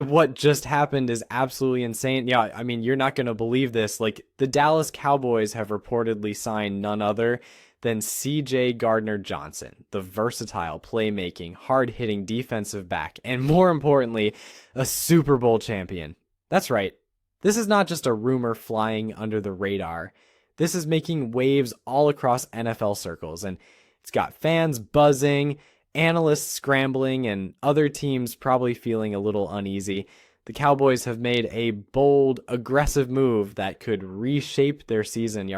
what just happened is absolutely insane. Yeah, I mean, you're not going to believe this. Like, the Dallas Cowboys have reportedly signed none other than CJ Gardner-Johnson, the versatile, playmaking, hard-hitting defensive back, and more importantly, a Super Bowl champion. That's right. This is not just a rumor flying under the radar. This is making waves all across NFL circles, and it's got fans buzzing, analysts scrambling, and other teams probably feeling a little uneasy. The Cowboys have made a bold, aggressive move that could reshape their season,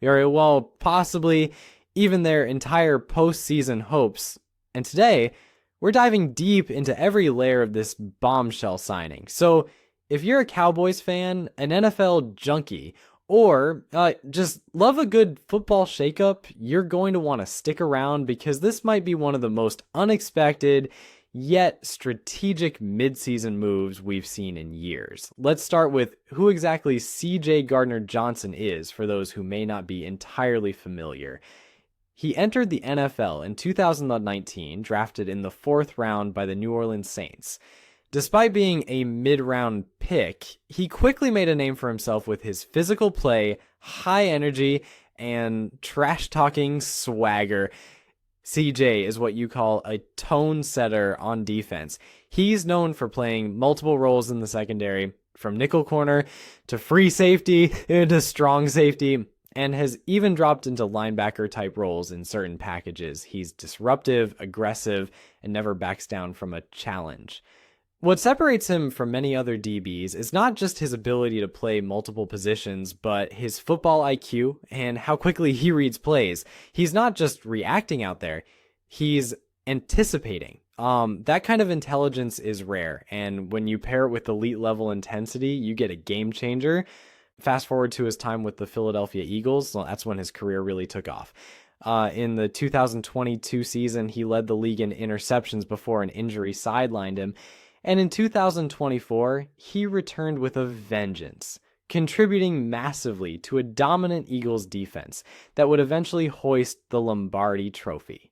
very well, possibly even their entire postseason hopes. And today, we're diving deep into every layer of this bombshell signing. So, if you're a Cowboys fan, an NFL junkie, or just love a good football shakeup, you're going to want to stick around because this might be one of the most unexpected yet strategic midseason moves we've seen in years. Let's start with who exactly CJ Gardner-Johnson is for those who may not be entirely familiar. He entered the NFL in 2019, drafted in the 4th round by the New Orleans Saints. Despite being a mid-round pick, he quickly made a name for himself with his physical play, high energy, and trash-talking swagger. CJ is what you call a tone setter on defense. He's known for playing multiple roles in the secondary, from nickel corner to free safety to strong safety, and has even dropped into linebacker-type roles in certain packages. He's disruptive, aggressive, and never backs down from a challenge. What separates him from many other DBs is not just his ability to play multiple positions, but his football IQ and how quickly he reads plays. He's not just reacting out there, he's anticipating. That kind of intelligence is rare, and when you pair it with elite level intensity, you get a game changer. Fast forward to his time with the Philadelphia Eagles, well, that's when his career really took off. In the 2022 season, he led the league in interceptions before an injury sidelined him. And in 2024, he returned with a vengeance, contributing massively to a dominant Eagles defense that would eventually hoist the Lombardi Trophy.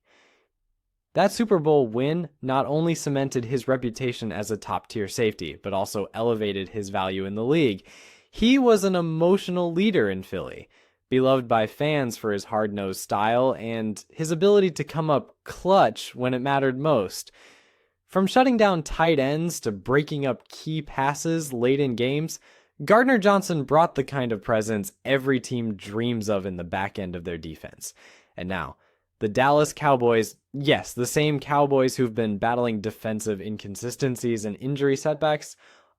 That Super Bowl win not only cemented his reputation as a top-tier safety, but also elevated his value in the league. He was an emotional leader in Philly, beloved by fans for his hard-nosed style and his ability to come up clutch when it mattered most. From shutting down tight ends to breaking up key passes late in games, Gardner-Johnson brought the kind of presence every team dreams of in the back end of their defense. And now, the Dallas Cowboys, yes, the same Cowboys who've been battling defensive inconsistencies and injury setbacks,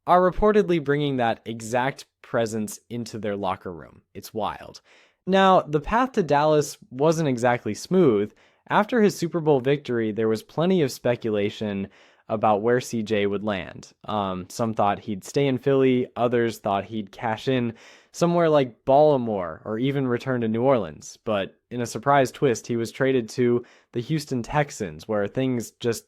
are reportedly bringing that exact presence into their locker room. It's wild. Now, the path to Dallas wasn't exactly smooth. After his Super Bowl victory, there was plenty of speculation about where CJ would land. Some thought he'd stay in Philly, others thought he'd cash in somewhere like Baltimore or even return to New Orleans. But in a surprise twist, he was traded to the Houston Texans, where things just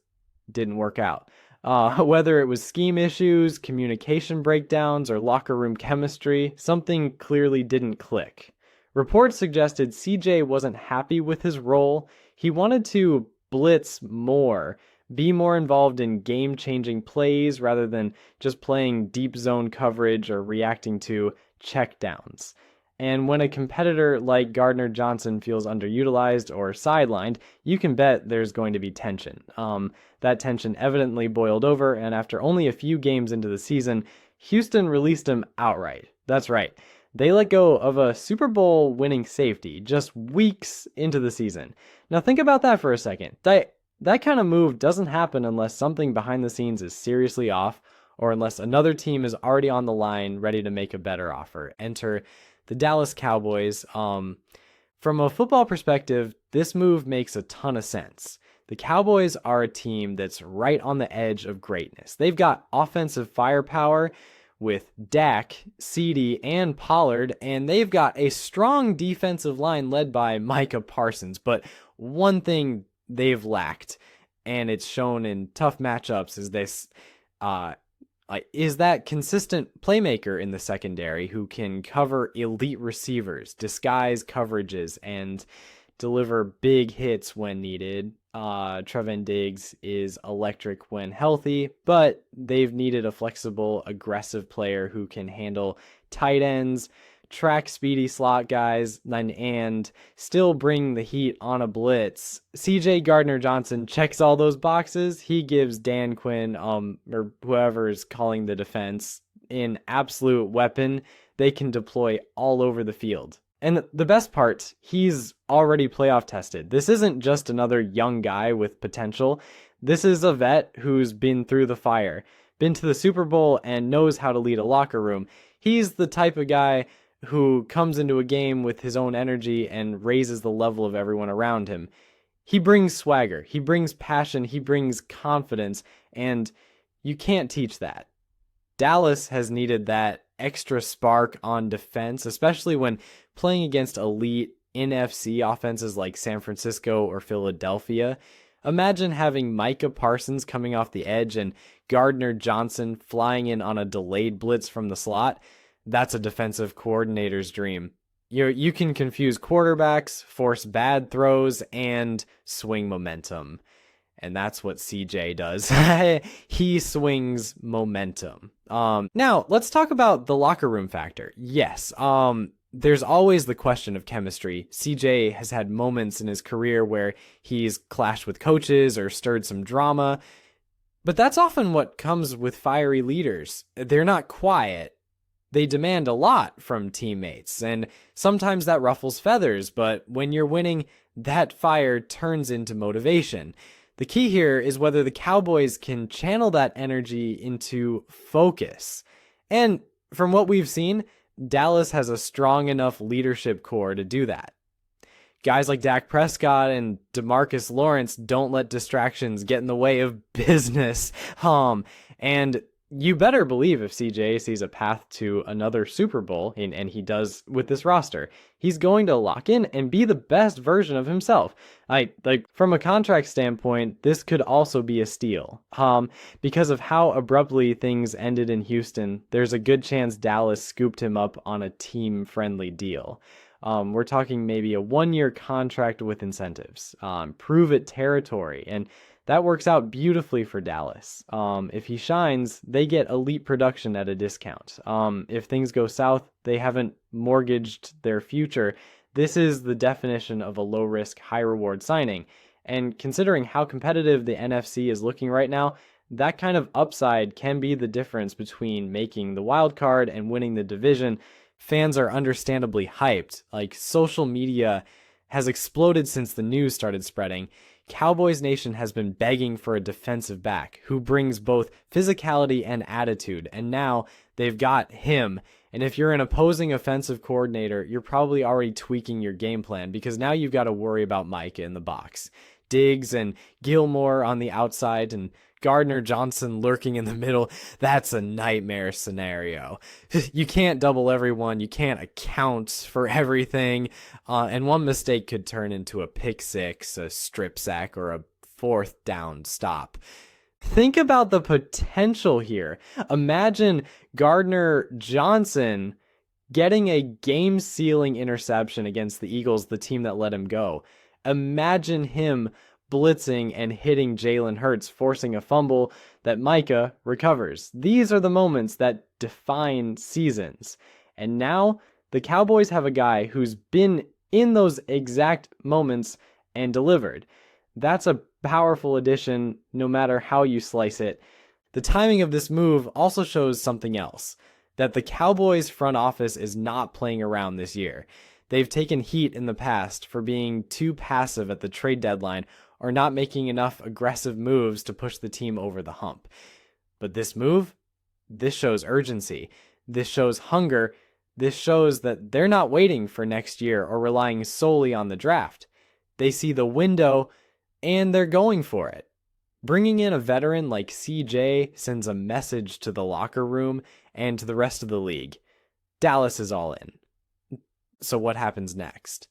didn't work out. Whether it was scheme issues, communication breakdowns, or locker room chemistry, something clearly didn't click. Reports suggested CJ wasn't happy with his role. He wanted to blitz more, be more involved in game-changing plays rather than just playing deep zone coverage or reacting to checkdowns. And when a competitor like Gardner-Johnson feels underutilized or sidelined, you can bet there's going to be tension. That tension evidently boiled over, and after only a few games into the season, Houston released him outright. That's right. They let go of a Super Bowl winning safety just weeks into the season. Now think about that for a second. That kind of move doesn't happen unless something behind the scenes is seriously off, or unless another team is already on the line ready to make a better offer. Enter the Dallas Cowboys. From a football perspective, this move makes a ton of sense. The Cowboys are a team that's right on the edge of greatness. They've got offensive firepower with Dak, CeeDee, and Pollard, and they've got a strong defensive line led by Micah Parsons. But one thing they've lacked, and it's shown in tough matchups, is that consistent playmaker in the secondary who can cover elite receivers, disguise coverages, and deliver big hits when needed. Trevin Diggs is electric when healthy, but they've needed a flexible, aggressive player who can handle tight ends, track speedy slot guys, and still bring the heat on a blitz. CJ Gardner-Johnson checks all those boxes. He gives Dan Quinn, or whoever is calling the defense, an absolute weapon they can deploy all over the field. And the best part, he's already playoff tested. This isn't just another young guy with potential. This is a vet who's been through the fire, been to the Super Bowl, and knows how to lead a locker room. He's the type of guy who comes into a game with his own energy and raises the level of everyone around him. He brings swagger, he brings passion, he brings confidence, and you can't teach that. Dallas has needed that extra spark on defense, especially when playing against elite NFC offenses like San Francisco or Philadelphia. Imagine having Micah Parsons coming off the edge and Gardner-Johnson flying in on a delayed blitz from the slot. That's a defensive coordinator's dream. You can confuse quarterbacks, force bad throws, and swing momentum. And that's what CJ does. He swings momentum. Now, let's talk about the locker room factor. Yes, there's always the question of chemistry. CJ has had moments in his career where he's clashed with coaches or stirred some drama. But that's often what comes with fiery leaders. They're not quiet. They demand a lot from teammates, and sometimes that ruffles feathers, but when you're winning, that fire turns into motivation. The key here is whether the Cowboys can channel that energy into focus. And from what we've seen, Dallas has a strong enough leadership core to do that. Guys like Dak Prescott and DeMarcus Lawrence don't let distractions get in the way of business. And you better believe if CJ sees a path to another Super Bowl, and he does with this roster, he's going to lock in and be the best version of himself. From a contract standpoint, this could also be a steal. Because of how abruptly things ended in Houston, there's a good chance Dallas scooped him up on a team-friendly deal. We're talking maybe a 1-year contract with incentives, prove-it territory, and that works out beautifully for Dallas. If he shines, they get elite production at a discount. If things go south, they haven't mortgaged their future. This is the definition of a low-risk, high-reward signing. And considering how competitive the NFC is looking right now, that kind of upside can be the difference between making the wild card and winning the division. Fans are understandably hyped. Social media has exploded since the news started spreading. Cowboys Nation has been begging for a defensive back who brings both physicality and attitude, and now they've got him. And if you're an opposing offensive coordinator, you're probably already tweaking your game plan because now you've got to worry about Micah in the box. Diggs and Gilmore on the outside and Gardner-Johnson lurking in the middle. That's a nightmare scenario. You can't double everyone. You can't account for everything. And one mistake could turn into a pick six, a strip sack, or a 4th down stop. Think about the potential here. Imagine Gardner-Johnson getting a game-sealing interception against the Eagles, the team that let him go. Imagine him blitzing and hitting Jalen Hurts, forcing a fumble that Micah recovers. These are the moments that define seasons. And now the Cowboys have a guy who's been in those exact moments and delivered. That's a powerful addition no matter how you slice it. The timing of this move also shows something else, that the Cowboys front office is not playing around this year. They've taken heat in the past for being too passive at the trade deadline or not making enough aggressive moves to push the team over the hump. But this move, this shows urgency. This shows hunger. This shows that they're not waiting for next year or relying solely on the draft. They see the window and they're going for it. Bringing in a veteran like CJ sends a message to the locker room and to the rest of the league. Dallas is all in. So what happens next?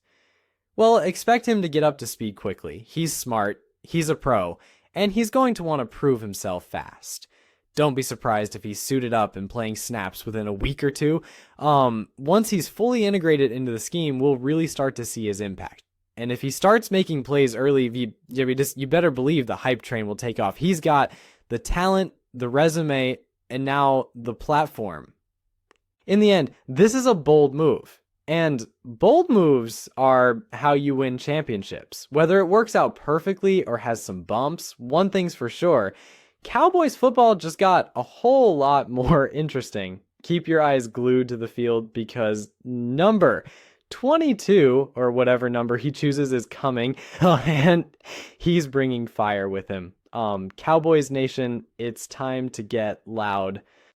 Well, expect him to get up to speed quickly. He's smart, he's a pro, and he's going to want to prove himself fast. Don't be surprised if he's suited up and playing snaps within a week or two. Once he's fully integrated into the scheme, we'll really start to see his impact. And if he starts making plays early, you better believe the hype train will take off. He's got the talent, the resume, and now the platform. In the end, this is a bold move. And bold moves are how you win championships. Whether it works out perfectly or has some bumps, one thing's for sure. Cowboys football just got a whole lot more interesting. Keep your eyes glued to the field because number 22, or whatever number he chooses, is coming, and he's bringing fire with him. Cowboys Nation, it's time to get loud.